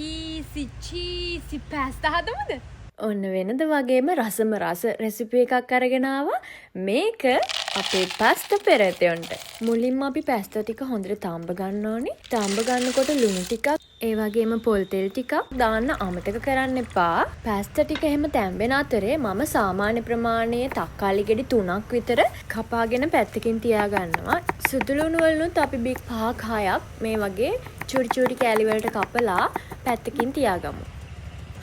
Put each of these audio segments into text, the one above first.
Easy චීසි පැස්තා හදමුද? ඔන්න වෙනද වගේම රසම රස රෙසිපි එකක් අරගෙන ආවා. මේක අපේ පැස්ත පෙරතයොන්ට. මුලින්ම අපි පැස්ත ටික හොඳට තඹ ගන්න ඕනේ. තඹ ගන්නකොට ලුණු ටිකක්, ඒ වගේම පොල් තෙල් ටිකක් දාන්න අමතක කරන්න එපා. පැස්ත ටික එහෙම තැම්බෙන අතරේ මම සාමාන්‍ය ප්‍රමාණයේ තක්කාලි ගෙඩි 3ක් විතර කපාගෙන පැත්තකින් තියා ගන්නවා. සුදු ලුණු වලුත් අපි බික් 5ක් 6ක් මේ වගේ චූටි චූටි කෑලි වලට කපලා පැත්තකින් තියාගමු.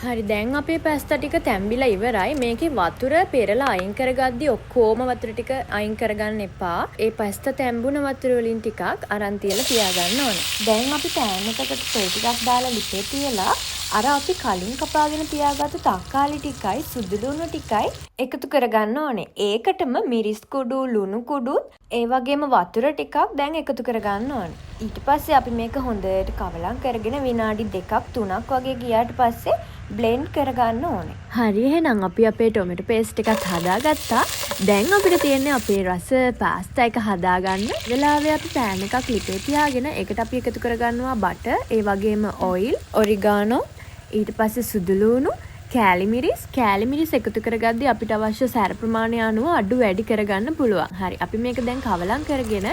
හරි දැන් අපේ පැස්තා ටික තැම්බිලා ඉවරයි. මේකේ වතුර පෙරලා අයින් කරගද්දි ඔක්කොම වතුර ටික අයින් කරගන්න එපා. ඒ පැස්තා තැම්බුන වතුර වලින් ටිකක් අරන් තියලා තියාගන්න ඕනේ. දැන් අපි පෑන් එකකට තෙල් ටිකක් දාලා ලිපේ තියලා අර අපි කලින් කපාගෙන තියාගත්තු තක්කාලි ටිකයි සුදු ලුණු ටිකයි එකතු කරගන්න ඕනේ. ඒකටම මිරිස් කුඩු, ලුණු කුඩු, ඒ වගේම වතුර ටිකක් දැන් එකතු කරගන්න ඕනේ. ඊට පස්සේ අපි මේක හොඳට කවලම් කරගෙන විනාඩි 2ක් 3ක් වගේ ගියාට පස්සේ බ්ලෙන්ඩ් කරගන්න ඕනේ. හරි එහෙනම් අපි අපේ ටොමැටෝ පේස්ට් එකත් හදාගත්තා. දැන් අපිට තියෙන්නේ අපේ රස පාස්තා එක හදාගන්න. වෙලාවේ අපි පෑන් එකක් ලිපේ තියාගෙන ඒකට අපි එකතු කරගන්නවා බටර්, ඒ වගේම ඔයිල්, ඔරිගානෝ, ඊට පස්සේ සුදු ලුණු, කෑලි මිරිස් එකතු කරගද්දි අපිට අවශ්‍ය සැර ප්‍රමාණය අනුව අඩු වැඩි කරගන්න පුළුවන්. හරි අපි මේක දැන් කවලම් කරගෙන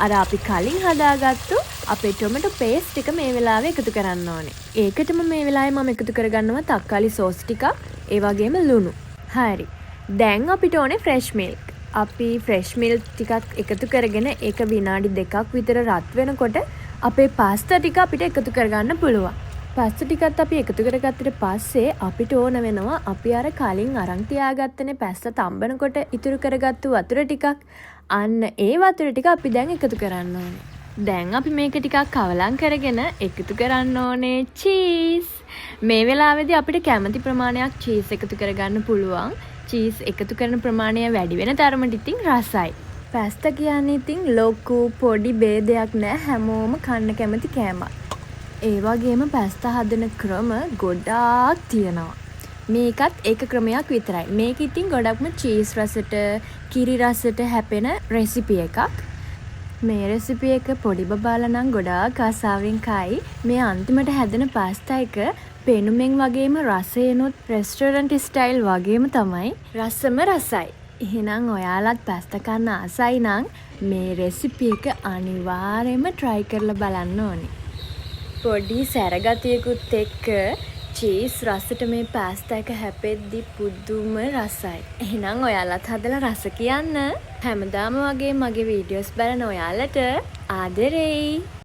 අර අපි කලින් හදාගත්තු අපේ ටොමැටෝ පේස්ට් එක මේ වෙලාවේ එකතු කරන්න ඕනේ. ඒකටම මේ වෙලාවේ මම එකතු කරගන්නවා තක්කාලි සෝස් ටිකක්, ඒ වගේම ලුණු. හරි. දැන් අපිට ඕනේ ෆ්‍රෙෂ් මිල්ක්. අපි ෆ්‍රෙෂ් මිල්ක් ටිකක් එකතු කරගෙන ඒක විනාඩි 2ක් විතර රත් වෙනකොට අපේ පාස්තා ටික අපිට එකතු කරගන්න පුළුවන්. පාස්තා ටිකත් අපි එකතු කරගත්තට පස්සේ අපිට ඕන වෙනවා අපි අර කලින් අරන් තියාගත්තනේ පැස්තා තම්බනකොට ඉතුරු කරගත්තු වතුර ටිකක්. අන්න ඒ වතුර ටික අපි දැන් එකතු කරන්න ඕනේ. දැන් අපි මේක ටිකක් කවලම් කරගෙන එකතු කරන්න ඕනේ චීස්. මේ වෙලාවේදී අපිට කැමති ප්‍රමාණයක් චීස් එකතු කරගන්න පුළුවන්. චීස් එකතු කරන ප්‍රමාණය වැඩි වෙන තරමට ඉතින් රසයි. පැස්තා කියන්නේ ඉතින් ලොකු පොඩි ભેදයක් නෑ, හැමෝම කන්න කැමති කෑමක්. ඒ වගේම පැස්තා හදන ක්‍රම ගොඩාක් තියෙනවා. මේකත් ඒක ක්‍රමයක් විතරයි. මේක ඉතින් ගොඩක්ම චීස් රසට, කිරි රසට හැපෙන රෙසිපි එකක්. මේ රෙසිපි එක පොඩි බබාලා නම් ගොඩාක් ආසාවෙන් කයි. මේ අන්තිමට හැදෙන පාස්තා එක පෙනුමෙන් වගේම රසයනොත් රෙස්ටොරන්ට් ස්ටයිල් වගේම තමයි. රසම රසයි. එහෙනම් ඔයාලත් පැස්තා කන්න ආසයි නම් මේ රෙසිපි එක අනිවාර්යයෙන්ම try කරලා බලන්න ඕනේ. පොඩි සැරගතියකුත් එක්ක චීස් රසට මේ පාස්තා එක හැපෙද්දි පුදුම රසයි. එහෙනම් ඔයාලත් හදලා රස කියන්න. හැමදාම වගේ මගේ වීඩියෝස් බලන ඔයාලට ආදරෙයි.